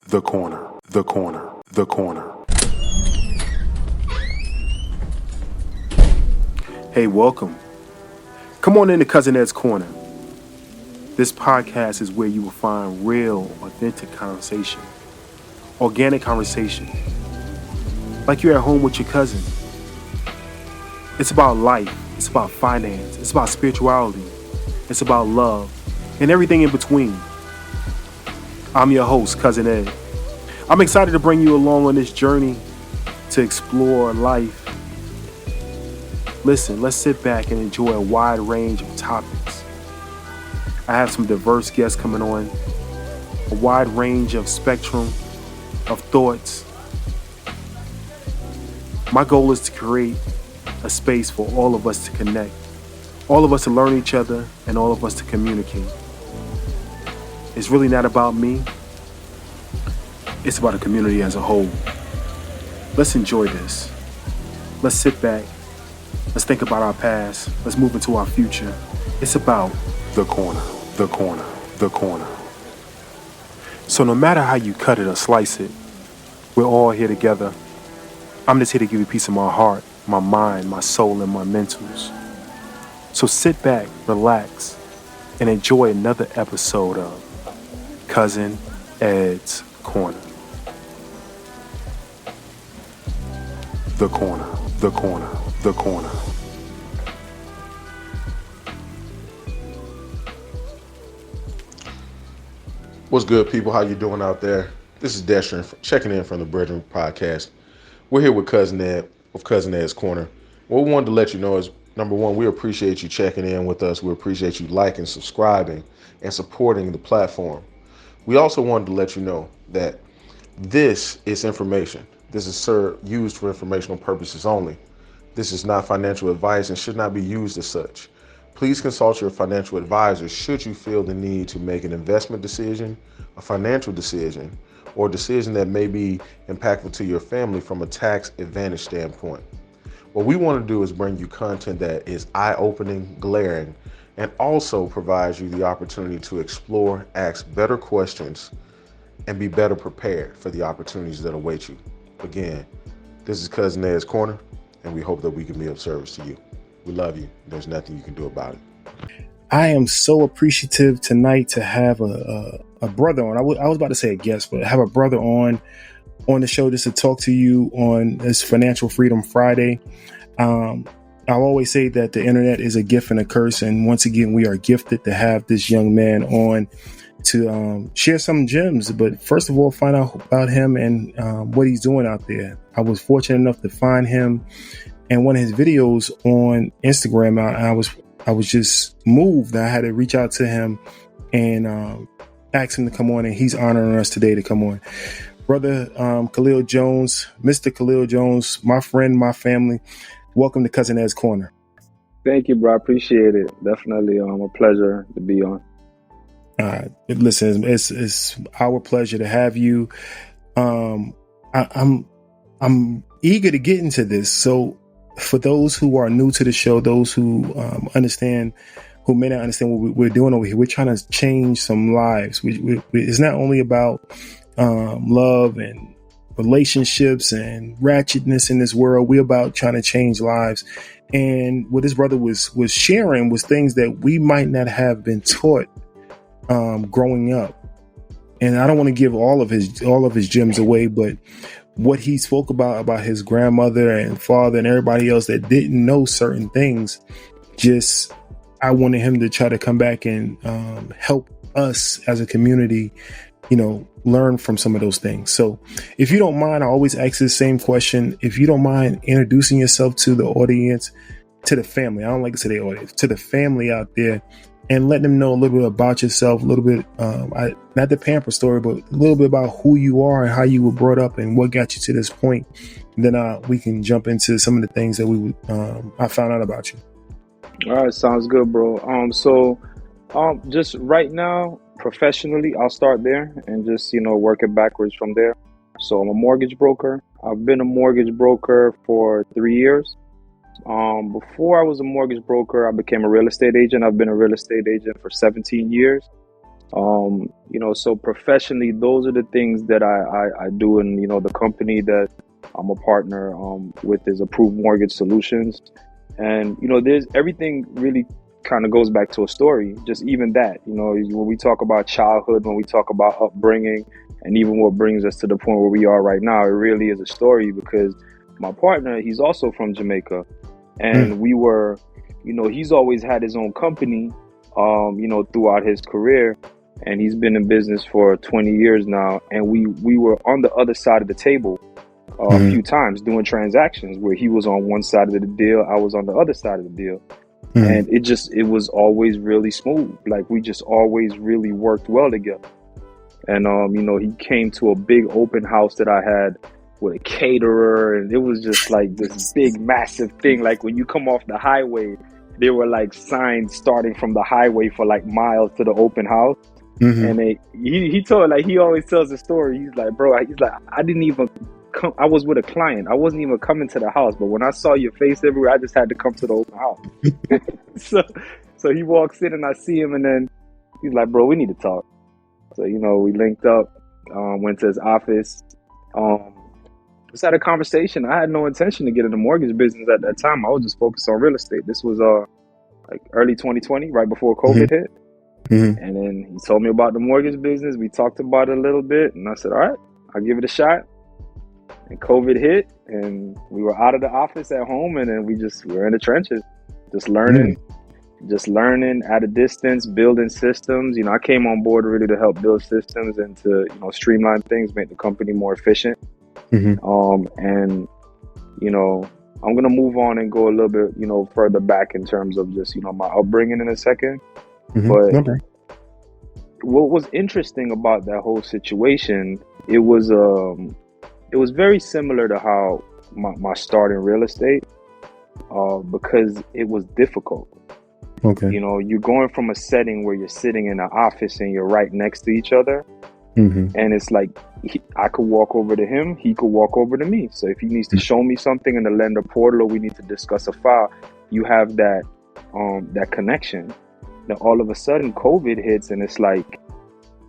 The corner, the corner, the corner. Hey, welcome. Come on into Cousin Ed's Corner. This podcast is where you will find real, authentic conversation. Organic conversation. Like you're at home with your cousin. It's about life. It's about finance. It's about spirituality. It's about love. And everything in between. I'm your host, Cousin Ed. I'm excited to bring you along on this journey to explore life. Listen, let's sit back and enjoy a wide range of topics. I have some diverse guests coming on, a wide range of spectrum of thoughts. My goal is to create a space for all of us to connect, all of us to learn each other, and all of us to communicate. It's really not about me. It's about the community as a whole. Let's enjoy this. Let's sit back. Let's think about our past. Let's move into our future. It's about the corner, the corner, the corner. So no matter how you cut it or slice it, we're all here together. I'm just here to give you a piece of my heart, my mind, my soul, and my mentals. So sit back, relax, and enjoy another episode of Cousin Ed's Corner. The corner, the corner, the corner. What's good, people? How you doing out there? This is Destrin checking in from the Brethren Podcast. We're here with Cousin Ed of Cousin Ed's Corner. What we wanted to let you know is, number one, we appreciate you checking in with us. We appreciate you liking, subscribing, and supporting the platform. We also wanted to let you know that this is information. This is used for informational purposes only. This is not financial advice and should not be used as such. Please consult your financial advisor should you feel the need to make an investment decision, a financial decision, or a decision that may be impactful to your family from a tax advantage standpoint. What we want to do is bring you content that is eye-opening, glaring, and also provides you the opportunity to explore, ask better questions, and be better prepared for the opportunities that await you. Again, this is Cousin Ed's Corner, and we hope that we can be of service to you. We love you. There's nothing you can do about it. I am so appreciative tonight to have a brother on. I was about to say a guest, but have a brother on the show just to talk to you on this Financial Freedom Friday. I'll always say that the internet is a gift and a curse. And once again, we are gifted to have this young man on to share some gems. But first of all, find out about him and what he's doing out there. I was fortunate enough to find him in one of his videos on Instagram. I was just moved. I had to reach out to him and ask him to come on, and he's honoring us today to come on. Brother Kalil Jones, Mr. Kalil Jones, my friend, my family, welcome to Cousin Ed's Corner. Thank you, bro. I appreciate it. Definitely a pleasure to be on. Listen, it's our pleasure to have you. I'm eager to get into this. So for those who are new to the show, those who may not understand what we're doing over here, we're trying to change some lives. It's not only about love and relationships and ratchetness in this world. We're about trying to change lives. And what this brother was sharing was things that we might not have been taught growing up. And I don't want to give all of his gems away, but what he spoke about his grandmother and father and everybody else that didn't know certain things, I wanted him to try to come back and help us as a community, learn from some of those things. So if you don't mind, I always ask the same question. If you don't mind introducing yourself to the audience, to the family, I don't like to say the audience, to the family out there, and let them know a little bit about yourself, a little bit, not the pamper story, but a little bit about who you are and how you were brought up and what got you to this point. And then we can jump into some of the things that I found out about you. All right, sounds good, bro. Just right now, professionally, I'll start there and just, work it backwards from there. So I'm a mortgage broker. I've been a mortgage broker for 3 years. Before I was a mortgage broker, I became a real estate agent. I've been a real estate agent for 17 years. So professionally, those are the things that I do. And, the company that I'm a partner with is Approved Mortgage Solutions. And, there's everything really kind of goes back to a story. Just even that, when we talk about childhood, when we talk about upbringing, and even what brings us to the point where we are right now, it really is a story because my partner, he's also from Jamaica. And we were, he's always had his own company, throughout his career. And he's been in business for 20 years now. And we were on the other side of the table a few times doing transactions where he was on one side of the deal, I was on the other side of the deal. And it was always really smooth. Like we just always really worked well together. And, he came to a big open house that I had with a caterer. And it was just like this big, massive thing. Like when you come off the highway, there were like signs starting from the highway for like miles to the open house. And he told, like, he always tells the story. He's like, bro, I didn't even come. I was with a client. I wasn't even coming to the house. But when I saw your face everywhere, I just had to come to the open house. So he walks in and I see him and then he's like, bro, we need to talk. So, we linked up, went to his office. Just had a conversation. I had no intention to get in the mortgage business at that time. I was just focused on real estate. This was like early 2020, right before COVID hit. And then he told me about the mortgage business. We talked about it a little bit. And I said, all right, I'll give it a shot. And COVID hit. And we were out of the office at home. And then we were in the trenches, just learning at a distance, building systems. I came on board really to help build systems and to, streamline things, make the company more efficient. And, I'm going to move on and go a little bit, further back in terms of just, my upbringing in a second. But what was interesting about that whole situation, it was very similar to how my start in real estate, because it was difficult. Okay. You're going from a setting where you're sitting in an office and you're right next to each other. And it's like, I could walk over to him, he could walk over to me. So if he needs to show me something in the lender portal or we need to discuss a file, you have that connection. Then all of a sudden COVID hits and it's like,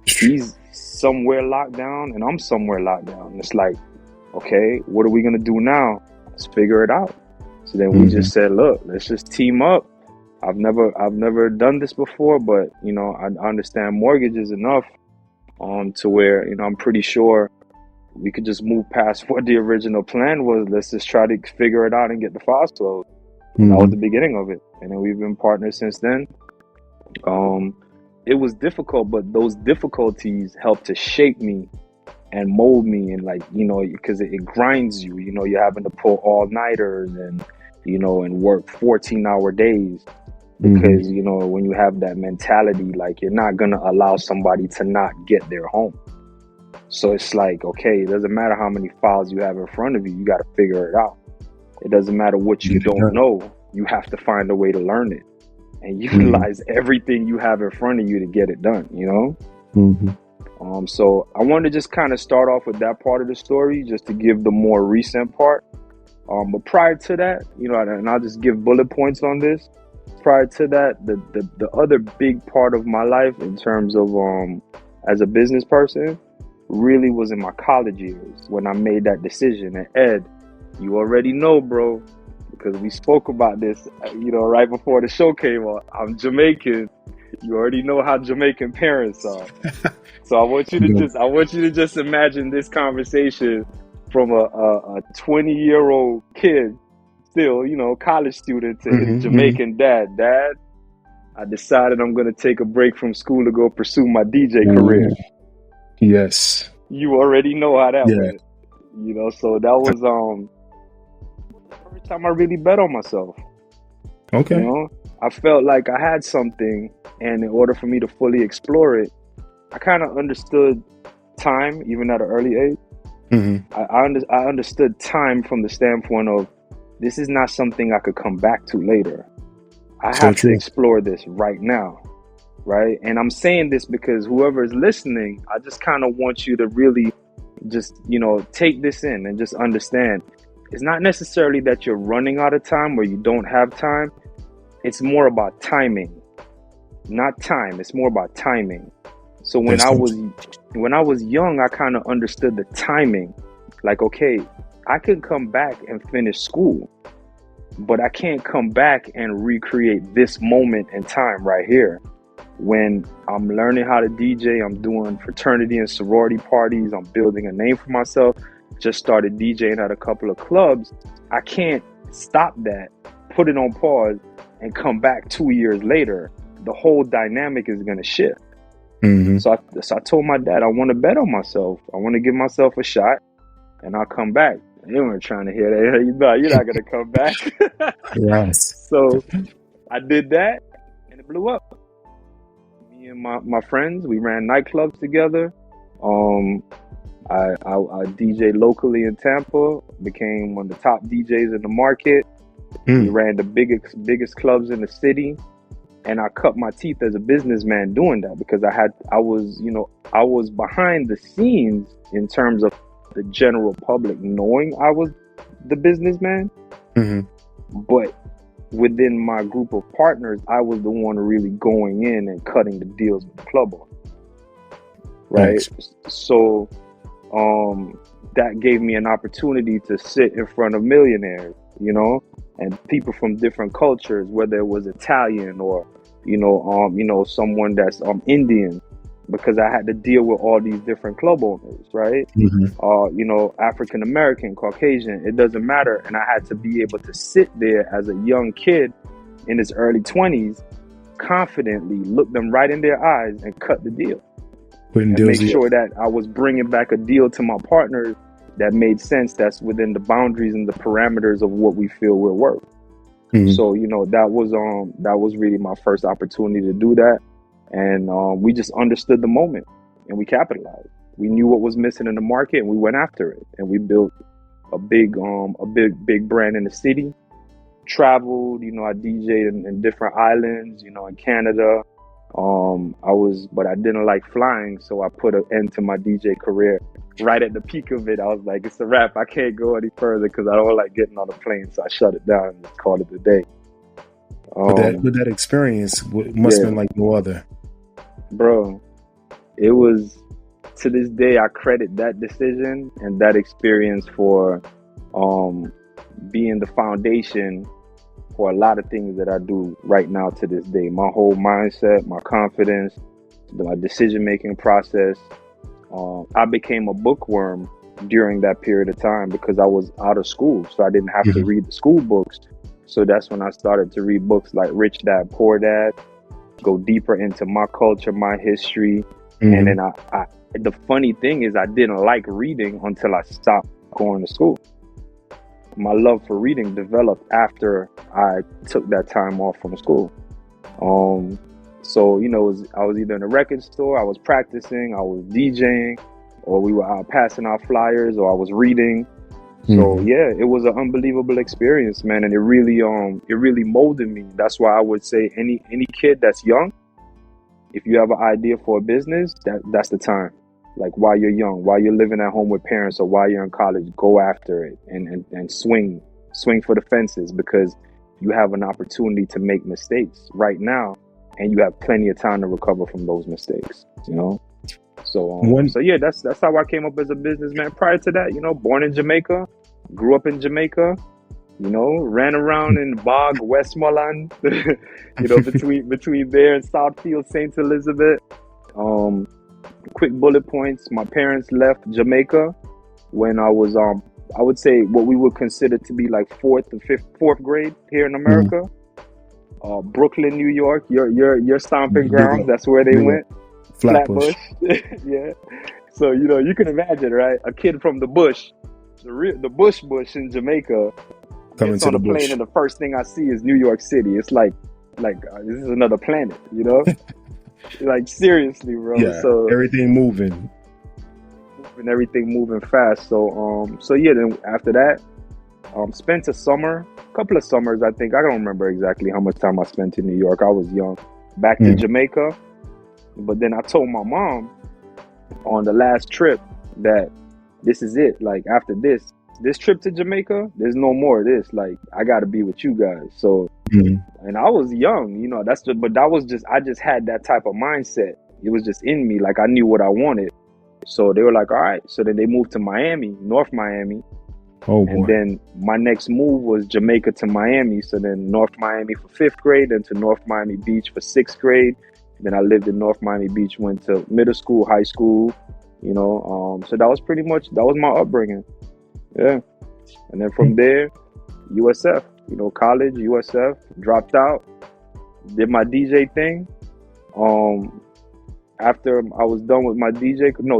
he's somewhere locked down and I'm somewhere locked down. It's like, okay, what are we going to do now? Let's figure it out. So then we just said, look, let's just team up. I've never done this before, but, I understand mortgages enough to where, I'm pretty sure we could just move past what the original plan was. Let's just try to figure it out and get the files closed. That was the beginning of it. And then we've been partners since then. It was difficult, but those difficulties helped to shape me and mold me, and because it grinds you. You're having to pull all-nighters and work 14-hour days because when you have that mentality, like you're not gonna allow somebody to not get their home. So it's like, okay, it doesn't matter how many files you have in front of you, you got to figure it out. It doesn't matter what you don't know, you have to find a way to learn it and utilize everything you have in front of you to get it done, So I wanted to just kind of start off with that part of the story just to give the more recent part. But prior to that, and I'll just give bullet points on this. Prior to that, the other big part of my life in terms of as a business person really was in my college years when I made that decision. And Ed, you already know, bro, because we spoke about this, right before the show came on. I'm Jamaican. You already know how Jamaican parents are. So I want you to just imagine this conversation from a 20-year-old kid, still, college student, to his Jamaican dad. Dad, I decided I'm going to take a break from school to go pursue my DJ career. Yes. You already know how that went. So that was the first time I really bet on myself. Okay. I felt like I had something, and in order for me to fully explore it, I kind of understood time, even at an early age. I understood time from the standpoint of, this is not something I could come back to later. I have to explore this right now, right? And I'm saying this because whoever is listening, I just kind of want you to really just, take this in and just understand. It's not necessarily that you're running out of time or you don't have time. It's more about timing, not time. It's more about timing. So when I was young, I kind of understood the timing. Like, okay, I can come back and finish school, but I can't come back and recreate this moment in time right here. When I'm learning how to DJ, I'm doing fraternity and sorority parties, I'm building a name for myself, just started DJing at a couple of clubs. I can't stop that, put it on pause, and come back 2 years later. The whole dynamic is going to shift. Mm-hmm. So I told my dad, I want to bet on myself. I want to give myself a shot, and I'll come back. They weren't trying to hear that. You're not going to come back. Yes. So I did that, and it blew up. Me and my friends, we ran nightclubs together. I DJed locally in Tampa, became one of the top DJs in the market. We ran the biggest clubs in the city. And I cut my teeth as a businessman doing that, because I was behind the scenes in terms of the general public knowing I was the businessman. Mm-hmm. But within my group of partners, I was the one really going in and cutting the deals with the club owner. Right. Nice. So that gave me an opportunity to sit in front of millionaires, and people from different cultures, whether it was Italian or, someone that's Indian, because I had to deal with all these different club owners, right? Mm-hmm. African American, Caucasian, it doesn't matter. And I had to be able to sit there as a young kid in his early 20s, confidently look them right in their eyes and cut the deal. And make sure that I was bringing back a deal to my partners that made sense, that's within the boundaries and the parameters of what we feel we're worth. Mm-hmm. So, that was really my first opportunity to do that. And we just understood the moment and we capitalized. We knew what was missing in the market and we went after it. And we built a big brand in the city. Traveled, I DJed in different islands, in Canada. But I didn't like flying, so I put an end to my DJ career right at the peak of it. I was like, it's a wrap. I can't go any further because I don't like getting on a plane. So I shut it down and just called it a day. With that experience, must have been like no other. Bro, it was, to this day, I credit that decision and that experience for being the foundation for a lot of things that I do right now to this day. My whole mindset, my confidence, my decision-making process. I became a bookworm during that period of time because I was out of school, so I didn't have to read the school books. So that's when I started to read books like Rich Dad, Poor Dad, go deeper into my culture, my history. And then I the funny thing is I didn't like reading until I stopped going to school. My love for reading developed after I took that time off from school. So, I was either in a record store, I was practicing, I was DJing, or we were out passing out flyers, or I was reading. So yeah, it was an unbelievable experience, man. And it really molded me. That's why I would say any kid that's young, if you have an idea for a business, that's the time. Like while you're young, while you're living at home with parents, or while you're in college, go after it and swing for the fences, because you have an opportunity to make mistakes right now, and you have plenty of time to recover from those mistakes. So yeah, that's how I came up as a businessman. Prior to that, born in Jamaica, grew up in Jamaica, ran around in Bog, Westmoreland, between there and Southfield, St. Elizabeth. Quick bullet points. My parents left Jamaica when I was, I would say what we would consider to be like fourth grade here in America. Brooklyn, New York, your stomping grounds. That's where they went. Flatbush. Yeah. So, you can imagine, right? A kid from the bush, the bush in Jamaica, gets on a plane, and the first thing I see is New York City. It's like this is another planet, Like seriously, bro. Yeah, so everything moving fast. So yeah. Then after that, spent a couple of summers. I think I don't remember exactly how much time I spent in New York. I was young. Back to Jamaica, but then I told my mom on the last trip that this is it. Like after this trip to Jamaica, there's no more of this. Like I got to be with you guys. So. And I was young, but I just had that type of mindset, It was just in me. Like, I knew what I wanted. So they were like, all right. So then they moved to Miami, North Miami. Oh And boy. then my next move was Jamaica to Miami. So then North Miami for 5th grade, then to North Miami Beach for 6th grade. Then I lived in North Miami Beach, went to middle school, high school, you know. So that was my upbringing. Yeah. And then from there, USF, you know, college, USF, dropped out, did my DJ thing. After I was done with my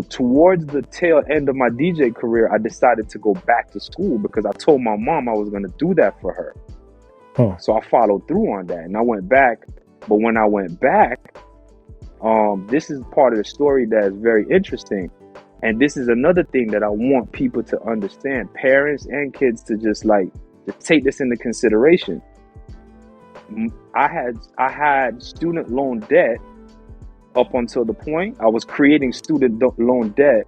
towards the tail end of my DJ career, I decided to go back to school because I told my mom I was going to do that for her. Oh. So I followed through on that and I went back. But when I went back, this is part of the story that is very interesting. And this is another thing that I want people to understand, parents and kids, to just to take this into consideration. I had student loan debt up until the point I was creating student loan debt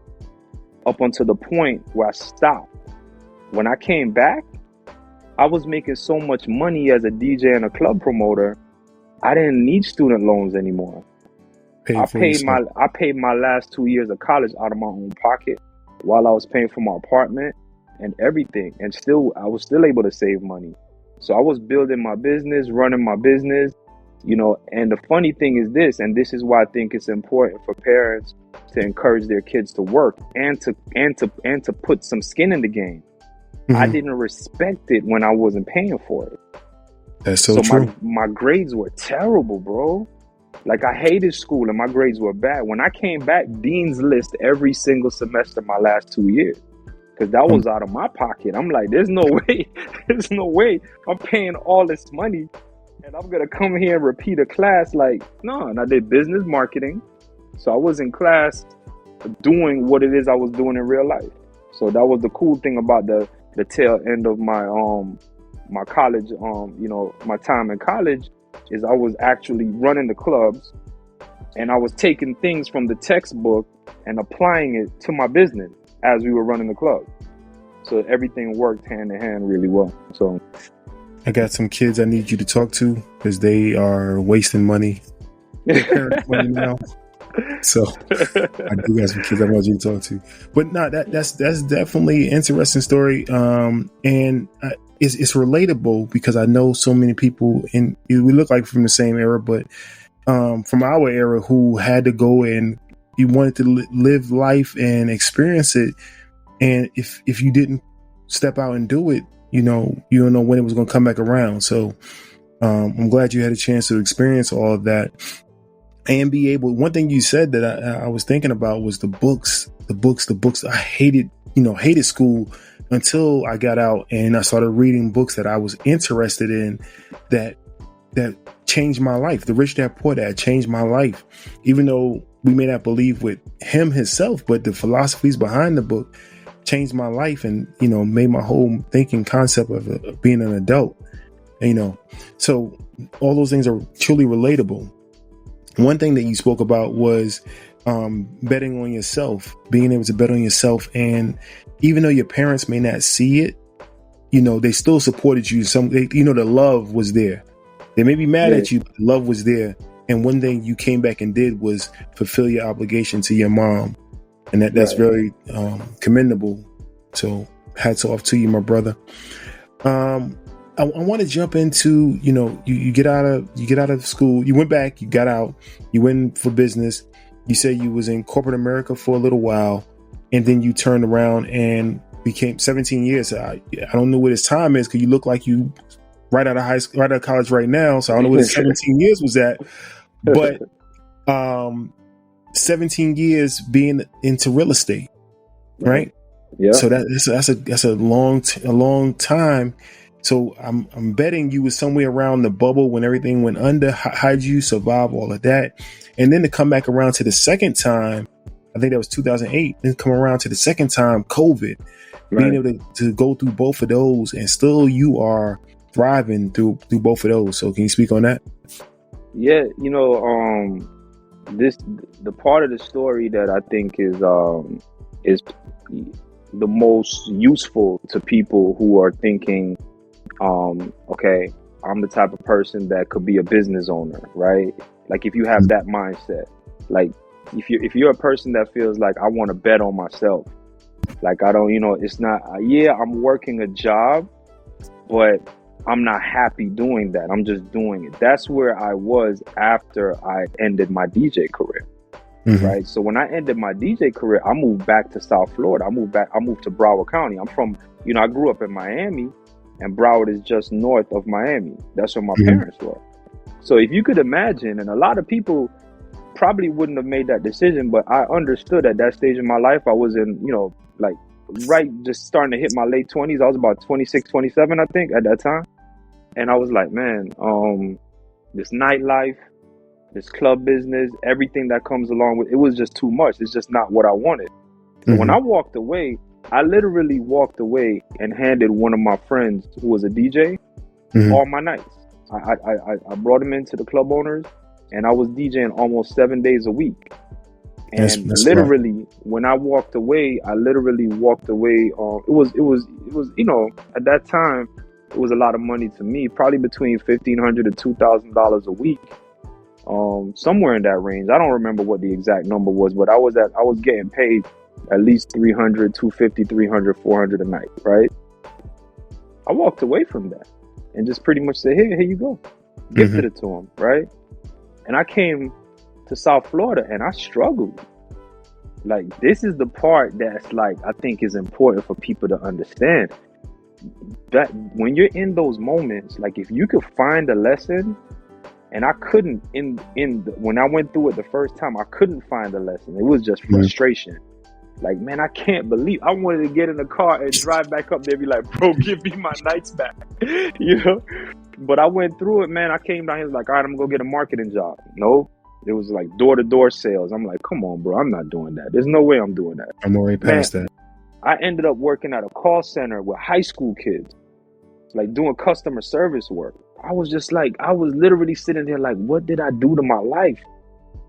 up until the point where I stopped. When I came back, I was making so much money as a DJ and a club promoter. I didn't need student loans anymore. I paid my last 2 years of college out of my own pocket while I was paying for my apartment and everything. And I was still able to save money. So I was building my business, running my business, you know. And the funny thing is this, and this is why I think it's important for parents to encourage their kids to work and to put some skin in the game. Mm-hmm. I didn't respect it when I wasn't paying for it. That's so true. My grades were terrible, bro. Like, I hated school and my grades were bad. When I came back, Dean's List every single semester my last 2 years. Because that was out of my pocket. I'm like, there's no way I'm paying all this money and I'm going to come here and repeat a class. Like, no. And I did business marketing. So I was in class doing what it is I was doing in real life. So that was the cool thing about the tail end of my my college, my time in college, is I was actually running the clubs and I was taking things from the textbook and applying it to my business as we were running the club. So everything worked hand in hand really well. So I got some kids I need you to talk to because they are wasting money. Parents' money now. So I do got some kids I want you to talk to. But no, that's definitely an interesting story. And it's relatable because I know so many people, and we look like from the same era, but from our era, who had to go and you wanted to live life and experience it. And if you didn't step out and do it, you don't know when it was going to come back around. So I'm glad you had a chance to experience all of that and be able. One thing you said that I was thinking about was the books. I hated school until I got out and I started reading books that I was interested in that changed my life. The Rich Dad Poor Dad changed my life, even though we may not believe with him himself, but the philosophies behind the book changed my life and, made my whole thinking concept of being an adult, so all those things are truly relatable. One thing that you spoke about was betting on yourself, being able to bet on yourself. And even though your parents may not see it, they still supported you. The love was there. They may be mad at you, but the love was there. And one thing you came back and did was fulfill your obligation to your mom. And that's very commendable. So hats off to you, my brother. I want to jump into, you get out of school, you went back, you got out, you went for business. You said you was in corporate America for a little while, and then you turned around and became 17 years. I don't know what his time is, because you look like you right out of high school, right out of college right now. So I don't know what his 17 years was at, but 17 years being into real estate, right? Yeah. So that's a long time. So I'm betting you was somewhere around the bubble when everything went under. How'd you survive all of that? And then to come back around to the second time, I think that was 2008, then come around to the second time, COVID, being able to go through both of those, and still you are thriving through both of those. So can you speak on that? Yeah, the part of the story that I think is the most useful to people who are thinking, okay, I'm the type of person that could be a business owner, right? Like, if you have that mindset, like, if you're a person that feels like I want to bet on myself, like I don't, it's not, yeah, I'm working a job, but I'm not happy doing that. I'm just doing it. That's where I was after I ended my DJ career. Right. So when I ended my DJ career, I moved back to South Florida. I moved to Broward County. I'm from, I grew up in Miami, and Broward is just north of Miami. That's where my parents were. So if you could imagine, and a lot of people probably wouldn't have made that decision, but I understood at that stage in my life, I was in, like right, just starting to hit my late 20s. I was about 26, 27, I think, at that time. And I was like, man, this nightlife, this club business, everything that comes along with it was just too much. It's just not what I wanted. So when I walked away, I literally walked away and handed one of my friends who was a DJ all my nights. I brought him into the club owners, and I was DJing almost 7 days a week. And that's literally, right. When I walked away, I literally walked away. It was at that time, it was a lot of money to me, probably between $1,500 to $2,000 a week. Somewhere in that range. I don't remember what the exact number was, but I was getting paid at least $300, $250, $300, $400 a night, right? I walked away from that and just pretty much said, here you go. Gifted it to him, right? And I came to South Florida and I struggled. Like, this is the part that's like, I think is important for people to understand. That when you're in those moments, like if you could find a lesson. And I couldn't, when I went through it the first time, I couldn't find a lesson. It was just frustration. Like, man, I can't believe, I wanted to get in the car and drive back up there and be like, bro, give me my nights back, But I went through it, man. I came down here, like, all right, I'm going to go get a marketing job. No, it was like door-to-door sales. I'm like, come on, bro, I'm not doing that. There's no way I'm doing that. I'm already past that. I ended up working at a call center with high school kids, like doing customer service work. I was just like, I was literally sitting there like, what did I do to my life?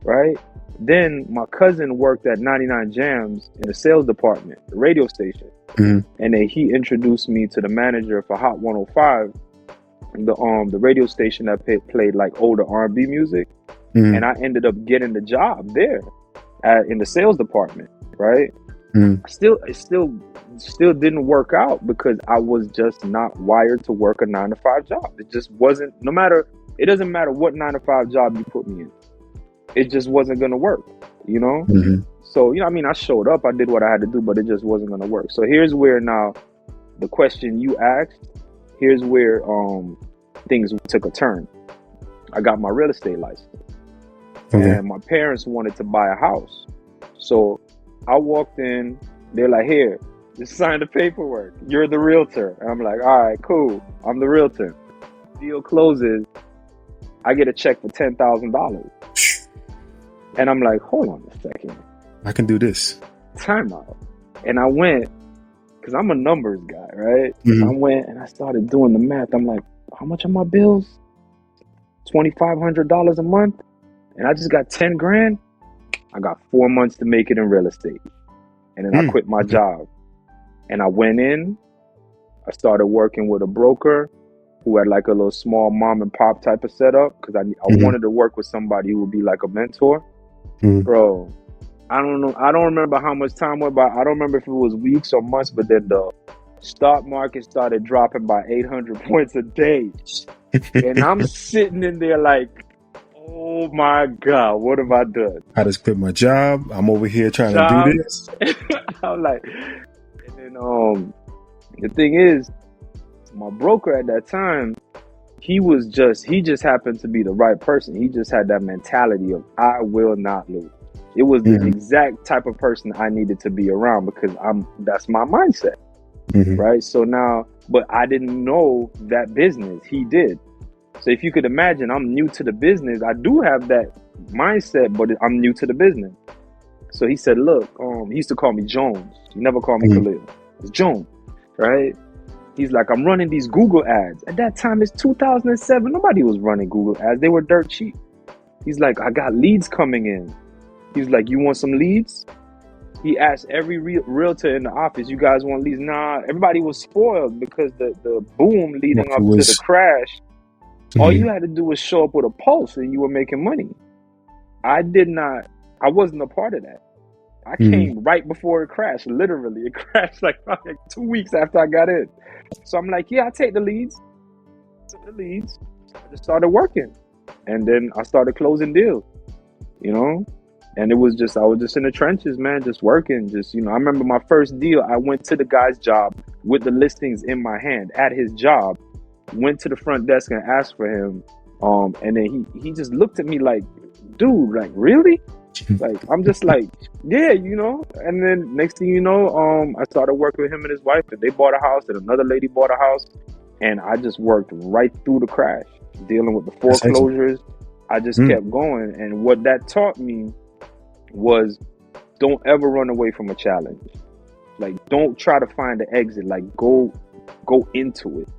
Right? Then my cousin worked at 99 Jams in the sales department, the radio station. And then he introduced me to the manager for Hot 105, the radio station that played like older R&B music. And I ended up getting the job there in the sales department, right? It still didn't work out because I was just not wired to work a 9-to-5 job. It just wasn't, it doesn't matter what 9-to-5 job you put me in. It just wasn't going to work, So, I showed up, I did what I had to do, but it just wasn't going to work. So here's where now the question you asked, here's where things took a turn. I got my real estate license and my parents wanted to buy a house. So I walked in, they're like, here, just sign the paperwork. You're the realtor. And I'm like, all right, cool. I'm the realtor. Deal closes. I get a check for $10,000. And I'm like, hold on a second. I can do this. Time out. And I went, because I'm a numbers guy, right? I went and I started doing the math. I'm like, how much are my bills? $2,500 a month? And I just got 10 grand. I got 4 months to make it in real estate. And then I quit my job. And I went in, I started working with a broker who had like a little small mom and pop type of setup because I wanted to work with somebody who would be like a mentor. Bro, I don't know. I don't remember how much time went by. I don't remember if it was weeks or months, but then the stock market started dropping by 800 points a day. And I'm sitting in there like, oh my God, what have I done? I just quit my job. I'm over here trying to do this. I'm like, and then the thing is, my broker at that time, he just happened to be the right person. He just had that mentality of I will not lose. It was the exact type of person I needed to be around because that's my mindset. Right? So now, but I didn't know that business. He did. So if you could imagine, I'm new to the business. I do have that mindset, but I'm new to the business. So he said, look, he used to call me Jones. He never called me Kalil. It's Jones, right? He's like, I'm running these Google ads. At that time, it's 2007. Nobody was running Google ads. They were dirt cheap. He's like, I got leads coming in. He's like, you want some leads? He asked every realtor in the office, you guys want leads? Nah, everybody was spoiled because the boom leading up to the crash, all you had to do was show up with a pulse and you were making money. I I wasn't a part of that. I came right before it crashed. Literally, it crashed like 2 weeks after I got in. So I'm like, yeah, I take the leads. I just started working, and then I started closing deals. And I was just in the trenches, man, just working. I remember my first deal. I went to the guy's job with the listings in my hand at his job. Went to the front desk and asked for him. And then he just looked at me like, dude, like, really? Like, I'm just like, yeah, And then next thing you know, I started working with him and his wife, and they bought a house, and another lady bought a house, and I just worked right through the crash, dealing with the foreclosures. I just kept going, and what that taught me was, don't ever run away from a challenge. Like, don't try to find an exit. Like, go into it,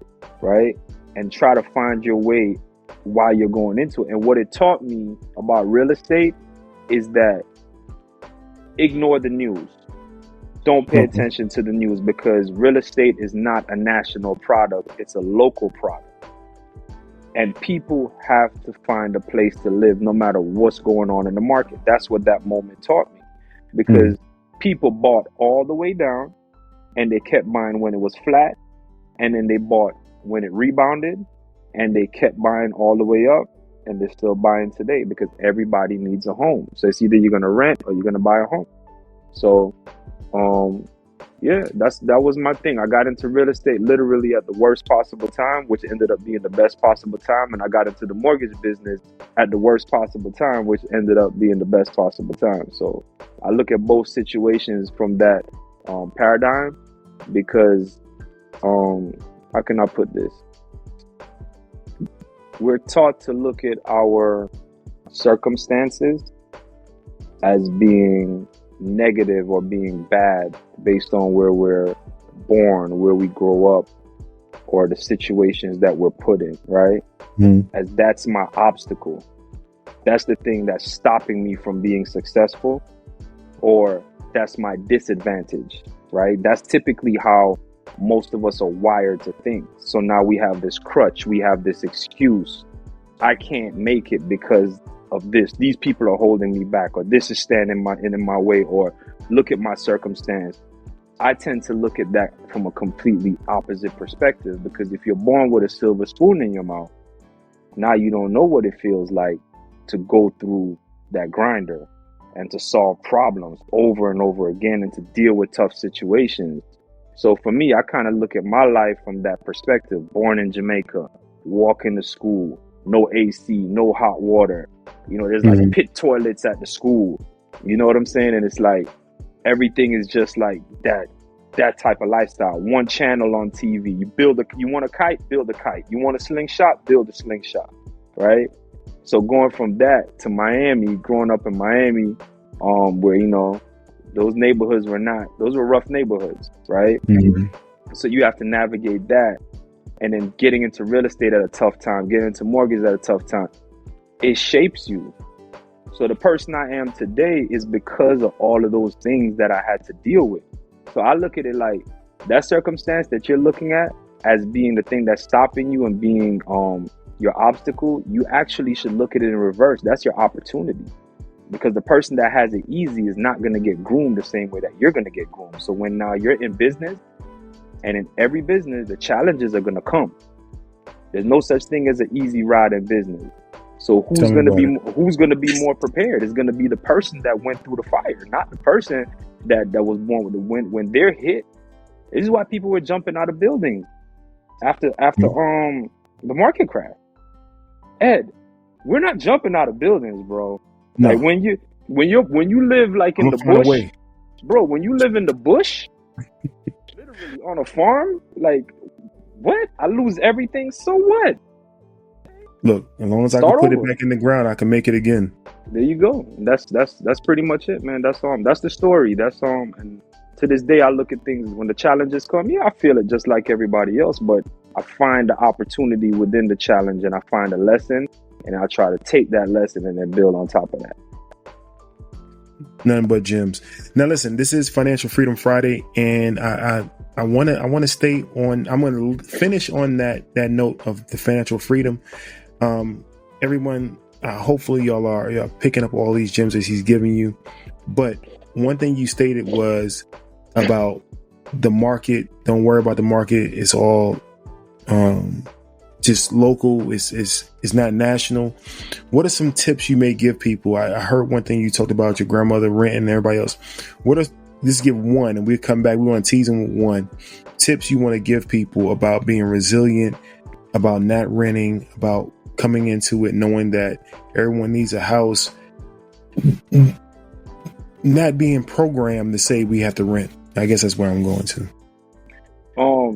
right? And try to find your way while you're going into it. And what it taught me about real estate is that ignore the news. Don't pay attention to the news, because real estate is not a national product. It's a local product. And people have to find a place to live no matter what's going on in the market. That's what that moment taught me. Because people bought all the way down, and they kept buying when it was flat. And then they bought when it rebounded, and they kept buying all the way up, and they're still buying today, because everybody needs a home. So it's either you're going to rent or you're going to buy a home. So, yeah, that was my thing. I got into real estate literally at the worst possible time, which ended up being the best possible time. And I got into the mortgage business at the worst possible time, which ended up being the best possible time. So I look at both situations from that paradigm, because how can I put this? We're taught to look at our circumstances as being negative or being bad based on where we're born, where we grow up, or the situations that we're put in, right? As that's my obstacle. That's the thing that's stopping me from being successful, or that's my disadvantage, right? That's typically how most of us are wired to think. So now we have this crutch, we have this excuse. I can't make it because of this. These people are holding me back, or this is standing in my way, or look at my circumstance. I tend to look at that from a completely opposite perspective, because if you're born with a silver spoon in your mouth, now you don't know what it feels like to go through that grinder and to solve problems over and over again and to deal with tough situations. So for me, I kind of look at my life from that perspective. Born in Jamaica, walking to school, no AC, no hot water. There's like pit toilets at the school. You know what I'm saying? And it's like everything is just like that type of lifestyle. One channel on TV. You want a kite, build a kite. You want a slingshot, build a slingshot. Right? So going from that to Miami, growing up in Miami, where those neighborhoods those were rough neighborhoods, right? So you have to navigate that. And then getting into real estate at a tough time, getting into mortgage at a tough time, it shapes you. So the person I am today is because of all of those things that I had to deal with. So I look at it like that circumstance that you're looking at as being the thing that's stopping you and being your obstacle. You actually should look at it in reverse. That's your opportunity. Because the person that has it easy is not going to get groomed the same way that you're going to get groomed. So when now you're in business, and in every business, the challenges are going to come. There's no such thing as an easy ride in business. So who's going to be more prepared? It's going to be the person that went through the fire, not the person that was born with the wind. When they're hit, this is why people were jumping out of buildings after the market crash. Ed, we're not jumping out of buildings, bro. No. Like when you live like in the bush, bro, when you live in the bush, literally on a farm, like what? I lose everything, so what? Look, as long as I can put it back in the ground, I can make it again. There you go. That's pretty much it, man. That's the story. And to this day I look at things when the challenges come, I feel it just like everybody else, but I find the opportunity within the challenge, and I find a lesson, and I try to take that lesson and then build on top of that. Nothing but gems. Now listen, this is Financial Freedom Friday, and I want to stay on. I'm going to finish on that note of the financial freedom. Everyone, hopefully y'all picking up all these gems that he's giving you. But one thing you stated was about the market. Don't worry about the market. It's all just local. It's not national. What are some tips you may give people? I heard one thing you talked about your grandmother renting and everybody else. Let's give one, and we'll come back. We want to tease them with one. Tips you want to give people about being resilient, about not renting, about coming into it knowing that everyone needs a house, not being programmed to say we have to rent. I guess that's where I'm going to.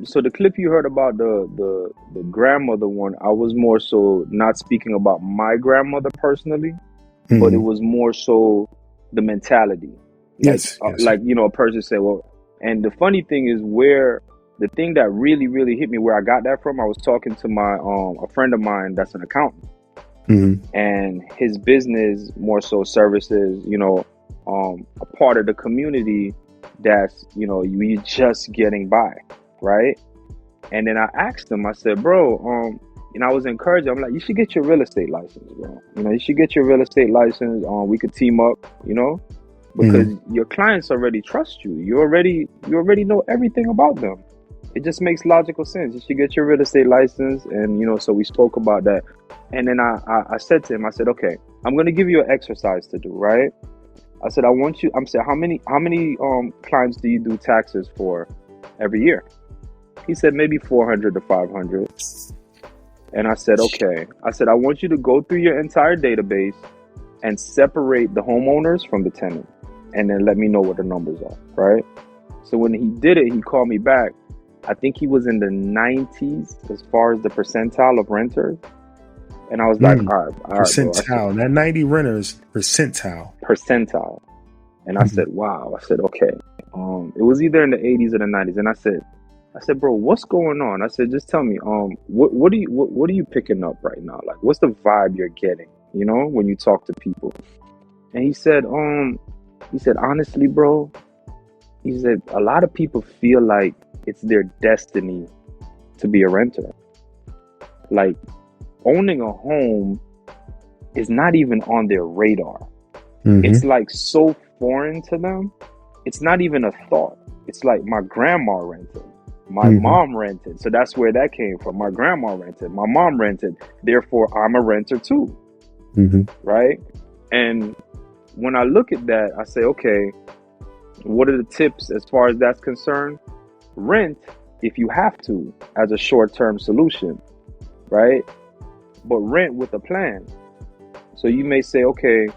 So the clip you heard about the grandmother one, I was more so not speaking about my grandmother personally, but it was more so the mentality. Yes. Like, you know, a person said, well, and the funny thing is the thing that really, really hit me where I got that from, I was talking to my, a friend of mine that's an accountant, and his business more so services, you know, a part of the community that's, you know, you just getting by, right? And then I asked him, I said, bro, and I was encouraging, I'm like, you should get your real estate license, bro. You know, you should get your real estate license. We could team up, you know, because your clients already trust you. You already know everything about them. It just makes logical sense. You should get your real estate license. And, you know, so we spoke about that. And then I said to him, I said, okay, I'm going to give you an exercise to do, right? I said, I'm saying, how many clients do you do taxes for every year? He said, maybe 400 to 500. And I said, okay. I said, I want you to go through your entire database and separate the homeowners from the tenant. And then let me know what the numbers are, right? So when he did it, he called me back. I think he was in the 90s as far as the percentile of renters. And I was like, all right, percentile. Not 90 renters, percentile. And I said, wow. I said, okay. It was either in the 80s or the 90s. And I said, bro, what's going on? I said, just tell me, what are you picking up right now? Like, what's the vibe you're getting, you know, when you talk to people? And he said, honestly, bro, he said, a lot of people feel like it's their destiny to be a renter. Like, owning a home is not even on their radar. It's like so foreign to them. It's not even a thought. It's like my grandma rented. My mom rented. So that's where that came from. My grandma rented. My mom rented. Therefore, I'm a renter too. Right? And when I look at that, I say, okay, what are the tips as far as that's concerned? Rent if you have to as a short-term solution, right? But rent with a plan. So you may say, okay,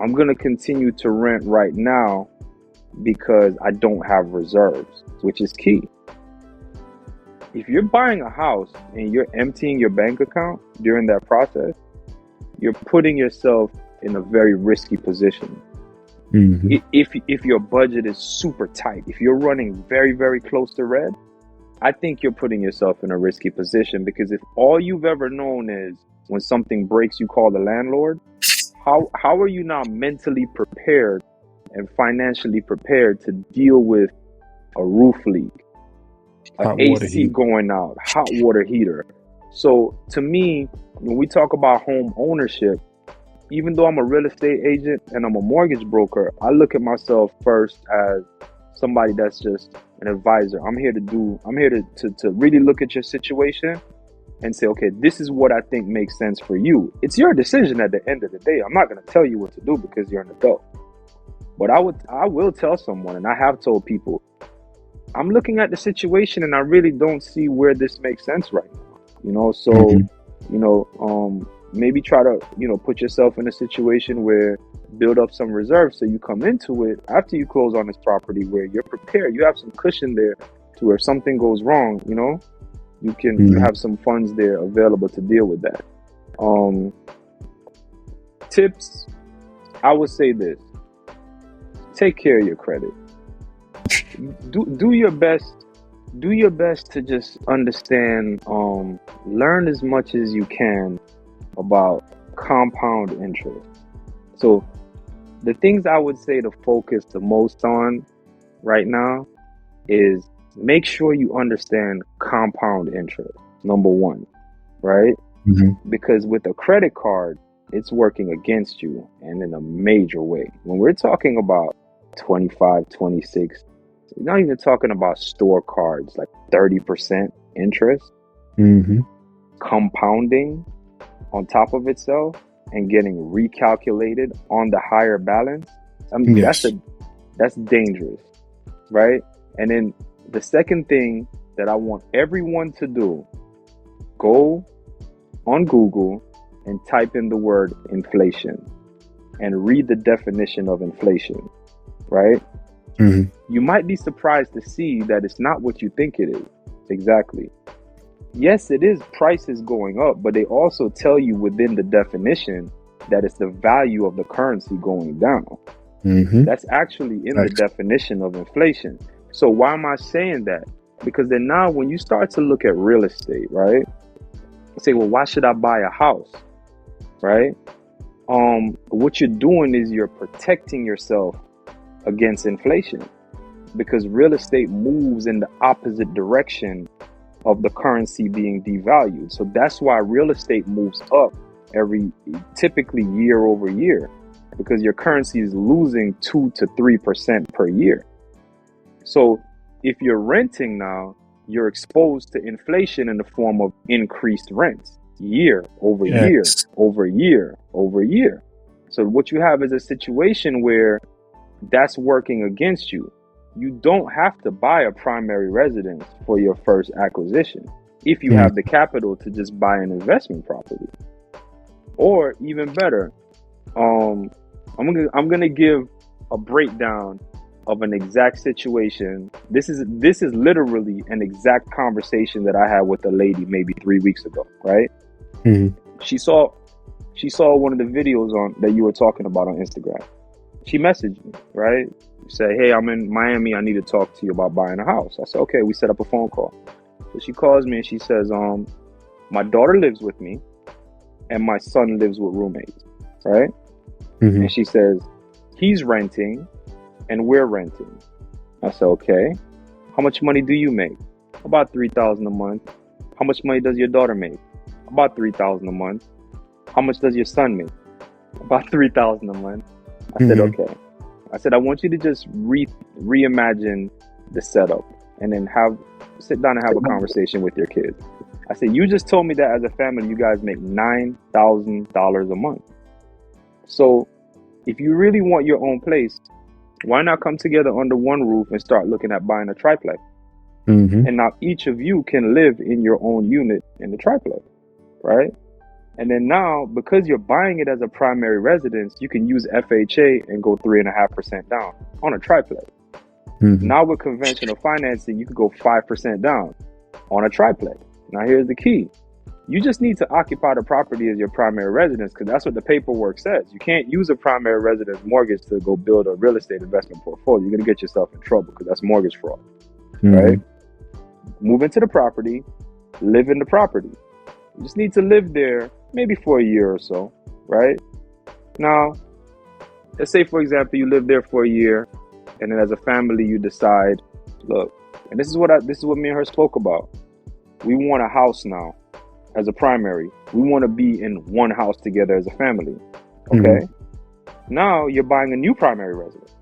I'm going to continue to rent right now because I don't have reserves, which is key. If you're buying a house and you're emptying your bank account during that process, you're putting yourself in a very risky position. If your budget is super tight, if you're running very, very close to red, I think you're putting yourself in a risky position, because if all you've ever known is when something breaks, you call the landlord, how are you now mentally prepared and financially prepared to deal with a roof leak, an AC going out, hot water heater? So to me, when we talk about home ownership, even though I'm a real estate agent and I'm a mortgage broker, I look at myself first as somebody that's just an advisor. I'm here to really look at your situation and say, okay, this is what I think makes sense for you. It's your decision at the end of the day. I'm not going to tell you what to do because you're an adult. But I will tell someone, and I have told people, I'm looking at the situation and I really don't see where this makes sense right now. You know, so, you know, maybe try to, you know, put yourself in a situation where build up some reserves so you come into it after you close on this property where you're prepared. You have some cushion there to where if something goes wrong, you know, you can you have some funds there available to deal with that. Tips, I would say this: take care of your credit. Do your best. Do your best to just understand. Learn as much as you can about compound interest. So the things I would say to focus the most on right now is make sure you understand compound interest, number one, right? Because with a credit card, it's working against you and in a major way. When we're talking about 25, 26, we're not even talking about store cards like 30% interest, compounding on top of itself and getting recalculated on the higher balance. I mean, that's dangerous, right? And then the second thing that I want everyone to do, go on Google and type in the word inflation and read the definition of inflation, right? You might be surprised to see that it's not what you think it is. Exactly. Yes, it is prices going up, but they also tell you within the definition that it's the value of the currency going down. That's actually in the definition of inflation. So why am I saying that? Because then now when you start to look at real estate, right? Say, well, why should I buy a house? Right? What you're doing is you're protecting yourself against inflation, because real estate moves in the opposite direction of the currency being devalued. So that's why real estate moves up typically year over year, because your currency is losing 2 to 3% per year. So if you're renting now, you're exposed to inflation in the form of increased rents year over year over year over year. So what you have is a situation where that's working against you. You don't have to buy a primary residence for your first acquisition if you have the capital to just buy an investment property. Or even better, I'm gonna give a breakdown of an exact situation. This is literally an exact conversation that I had with a lady maybe 3 weeks ago, right? She saw one of the videos that you were talking about on Instagram. She messaged me, right? She said, hey, I'm in Miami. I need to talk to you about buying a house. I said, okay. We set up a phone call. So she calls me and she says, my daughter lives with me and my son lives with roommates, right? And she says, he's renting and we're renting. I said, okay. How much money do you make? About $3,000 a month. How much money does your daughter make? About $3,000 a month. How much does your son make? About $3,000 a month. I said, okay. I said, I want you to just reimagine the setup and then sit down and have a conversation with your kids. I said, you just told me that as a family, you guys make $9,000 a month. So if you really want your own place, why not come together under one roof and start looking at buying a triplex? And now each of you can live in your own unit in the triplex, right? And then now, because you're buying it as a primary residence, you can use FHA and go 3.5% down on a triplex. Now with conventional financing, you could go 5% down on a triplex. Now here's the key. You just need to occupy the property as your primary residence, because that's what the paperwork says. You can't use a primary residence mortgage to go build a real estate investment portfolio. You're going to get yourself in trouble because that's mortgage fraud, right? Move into the property, live in the property. You just need to live there maybe for a year or so, right? Now, let's say, for example, you live there for a year, and then as a family, you decide, look, and this is what me and her spoke about. We want a house now as a primary. We want to be in one house together as a family. Okay. Now you're buying a new primary residence.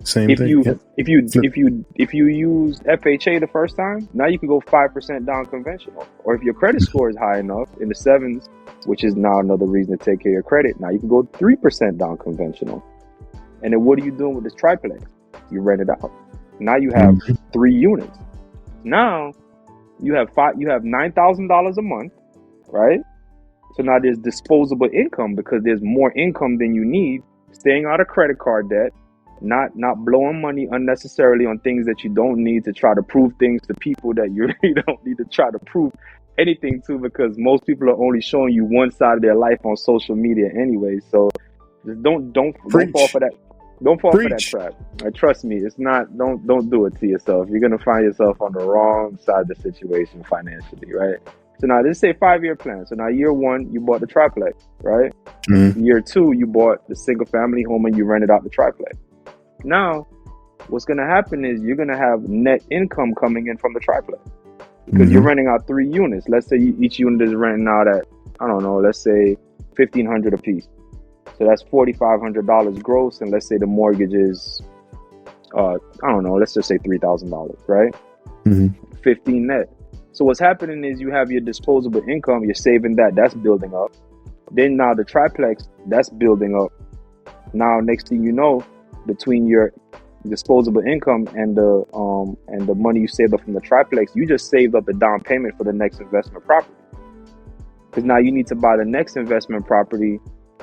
Same thing. If you used FHA the first time, now you can go 5% down conventional. Or if your credit score is high enough in the 7s, which is now another reason to take care of your credit, now you can go 3% down conventional. And then what are you doing with this triplex? You rent it out. Now you have 3 units. Now you have $9,000 a month, right? So now there's disposable income, because there's more income than you need, staying out of credit card debt, not blowing money unnecessarily on things that you don't need to try to prove things to people that you really don't need to try to prove anything to, because most people are only showing you one side of their life on social media anyway. So just don't fall for that. Don't fall for that trap. Trust me, it's not. Don't do it to yourself. You're gonna find yourself on the wrong side of the situation financially, right? So now let's say 5-year plan. So now year 1, you bought the triplex, right? Year 2, you bought the single family home and you rented out the triplex. Now, what's gonna happen is you're gonna have net income coming in from the triplex. because you're renting out 3 units. Let's say each unit is renting out at, I don't know, let's say $1,500 a piece. So that's $4,500 gross, and let's say the mortgage is, I don't know, let's just say $3,000, right? 15 net. So what's happening is you have your disposable income, you're saving that's building up. Then now the triplex, that's building up. Now next thing you know, between your disposable income and the money you saved up from the triplex, you just saved up the down payment for the next investment property. Because now you need to buy the next investment property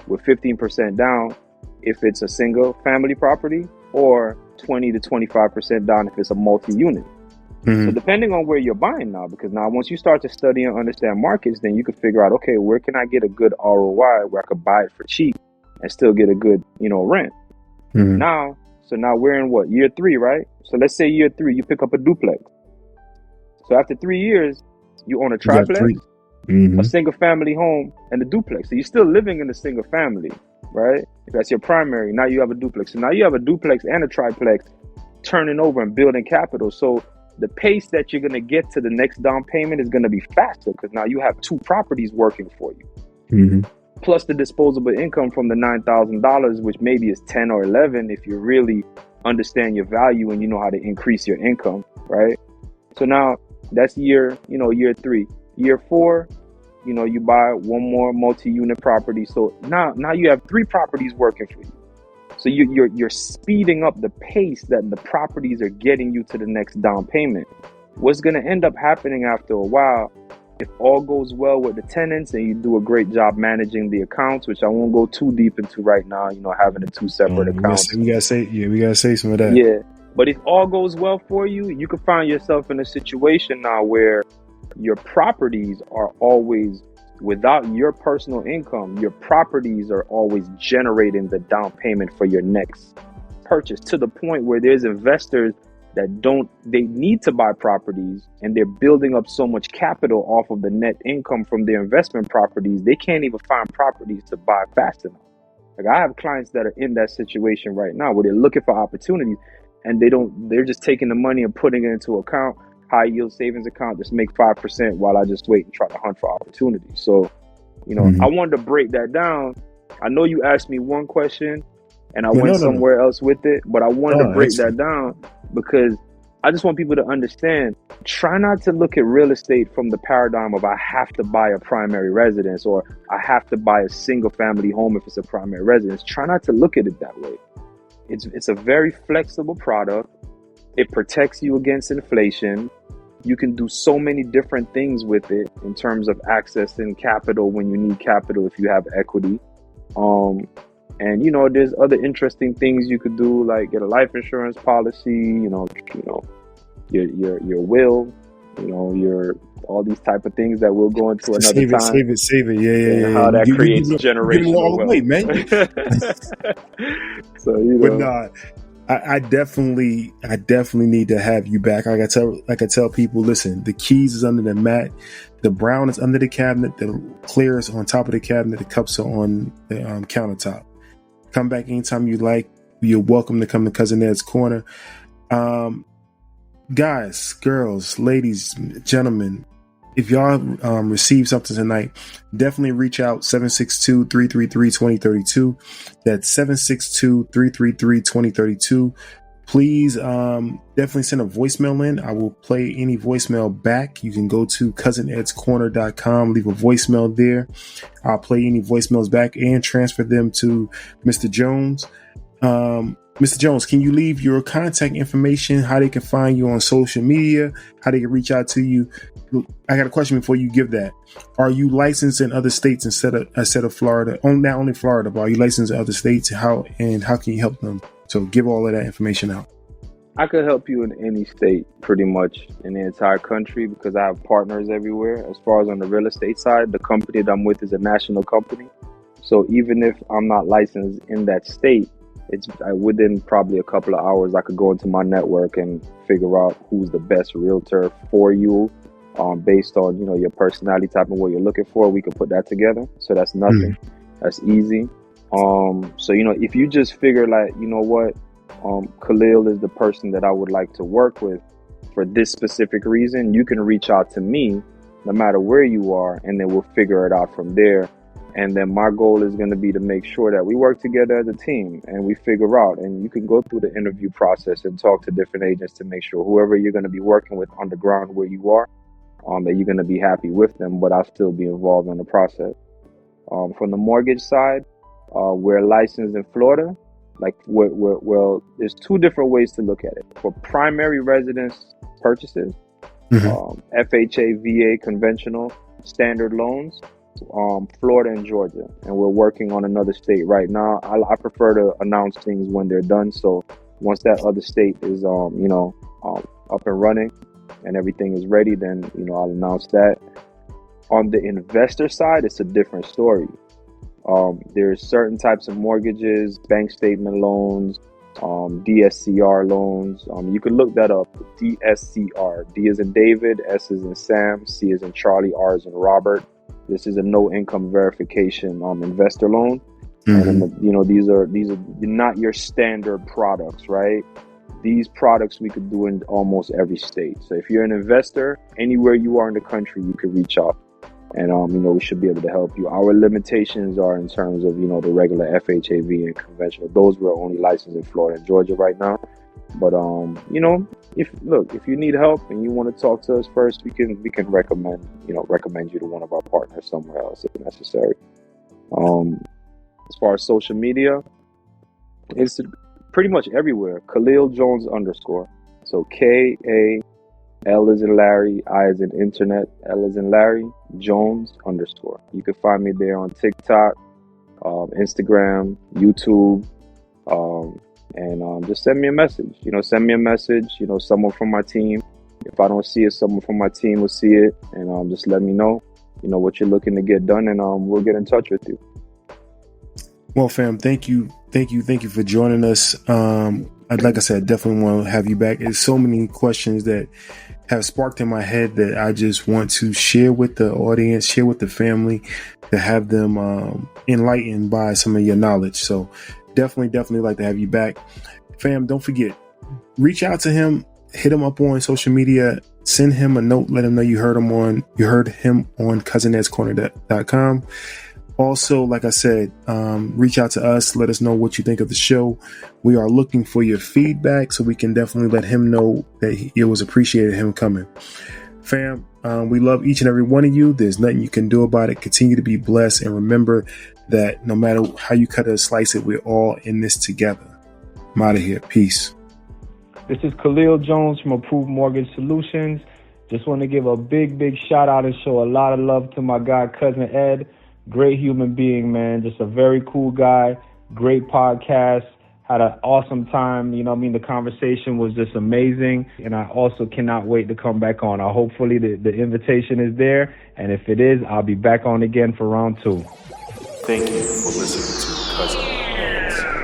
with 15% down if it's a single family property, or 20 to 25% down if it's a multi-unit. So depending on where you're buying now, because now once you start to study and understand markets, then you can figure out, okay, where can I get a good ROI where I could buy it for cheap and still get a good, rent. Now we're in what, year 3, right? So let's say year 3, you pick up a duplex. So after 3 years, you own a triplex, a single family home, and a duplex. So you're still living in the single family, right? That's your primary. Now you have a duplex. So now you have a duplex and a triplex turning over and building capital. So the pace that you're going to get to the next down payment is going to be faster, because now you have 2 properties working for you. Plus the disposable income from the $9,000, which maybe is 10 or 11 if you really understand your value and you know how to increase your income, right? So now that's year 3. Year 4, you buy one more multi-unit property. So now you have 3 properties working for you. So you're speeding up the pace that the properties are getting you to the next down payment. What's going to end up happening after a while, if all goes well with the tenants and you do a great job managing the accounts, which I won't go too deep into right now, having the 2 separate accounts. We gotta say some of that. Yeah, but if all goes well for you, you can find yourself in a situation now where your properties are always, without your personal income, your properties are always generating the down payment for your next purchase, to the point where there's investors that they need to buy properties and they're building up so much capital off of the net income from their investment properties, they can't even find properties to buy fast enough. Like, I have clients that are in that situation right now where they're looking for opportunities and they're just taking the money and putting it into account, high yield savings account, just make 5% while I just wait and try to hunt for opportunities. So, I wanted to break that down. I know you asked me one question and I went somewhere else with it, but I wanted to break that down because I just want people to understand, try not to look at real estate from the paradigm of I have to buy a primary residence or I have to buy a single family home if it's a primary residence. Try not to look at it that way. It's a very flexible product. It protects you against inflation. You can do so many different things with it in terms of accessing capital when you need capital if you have equity. And there's other interesting things you could do, like get a life insurance policy, your will, your all these type of things that we'll go into another time. Save it. Yeah. How that creates generational all the way, man. So But nah, I definitely need to have you back. Like I tell people, listen, the keys is under the mat, the brown is under the cabinet, the clear is on top of the cabinet, the cups are on the countertop. Come back anytime you like. You're welcome to come to Cousin Ed's Corner. Guys, girls, ladies, gentlemen, if y'all receive something tonight, definitely reach out 762-333-2032. That's 762-333-2032. Please definitely send a voicemail in. I will play any voicemail back. You can go to cousinedscorner.com, leave a voicemail there. I'll play any voicemails back and transfer them to Mr. Jones. Mr. Jones, can you leave your contact information, how they can find you on social media, how they can reach out to you? I got a question before you give that. Are you licensed in other states instead of Florida? Not only Florida, but are you licensed in other states? How can you help them? So give all of that information out. I could help you in any state, pretty much in the entire country, because I have partners everywhere. As far as on the real estate side, the company that I'm with is a national company. So even if I'm not licensed in that state, it's within probably a couple of hours, I could go into my network and figure out who's the best realtor for you, based on, your personality type and what you're looking for. We can put that together. So that's nothing. That's easy. So, if you just figure like, Kalil is the person that I would like to work with, for this specific reason, you can reach out to me no matter where you are, and then we'll figure it out from there. And then my goal is going to be to make sure that we work together as a team and we figure out, and you can go through the interview process and talk to different agents to make sure whoever you're going to be working with on the ground where you are, that you're going to be happy with them, but I'll still be involved in the process. From the mortgage side, we're licensed in Florida. Well, there's two different ways to look at it. For primary residence purchases, FHA, VA, conventional, standard loans, Florida and Georgia, and we're working on another state right now. I prefer to announce things when they're done. So once that other state is, up and running and everything is ready, then, I'll announce that. On the investor side, it's a different story. There's certain types of mortgages, bank statement loans, DSCR loans. You can look that up. DSCR. D is in David, S is in Sam, C is in Charlie, R is in Robert. This is a no income verification investor loan. And these are not your standard products, right? These products we could do in almost every state. So if you're an investor, anywhere you are in the country, you can reach out. And, we should be able to help you. Our limitations are in terms of, the regular FHA, VA, and conventional. Those were only licensed in Florida and Georgia right now. But, if you need help and you want to talk to us first, we can recommend you to one of our partners somewhere else if necessary. As far as social media, it's pretty much everywhere. Kalil Jones _. So KA. L is in Larry, I is in internet, L is in Larry, Jones _. You can find me there on TikTok, Instagram, YouTube, and just send me a message. Someone from my team. If I don't see it, someone from my team will see it, and just let me know, what you're looking to get done, and we'll get in touch with you. Well, fam, thank you for joining us. Like I said, definitely want to have you back. There's so many questions that have sparked in my head that I just want to share with the audience, share with the family, to have them enlightened by some of your knowledge. So definitely like to have you back. Fam, don't forget, reach out to him, hit him up on social media, send him a note, let him know you heard him on cousinnedscorner.com. Also, like I said, reach out to us. Let us know what you think of the show. We are looking for your feedback so we can definitely let him know that it was appreciated him coming. Fam, we love each and every one of you. There's nothing you can do about it. Continue to be blessed. And remember that no matter how you cut or slice it, we're all in this together. I'm out of here. Peace. This is Kalil Jones from Approved Mortgage Solutions. Just want to give a big shout out and show a lot of love to my guy, Cousin Ed. Great human being, man. Just a very cool guy. Great podcast. Had an awesome time. The conversation was just amazing. And I also cannot wait to come back on. Hopefully the invitation is there. And if it is, I'll be back on again for round 2. Thank you for listening to Cousin Ed.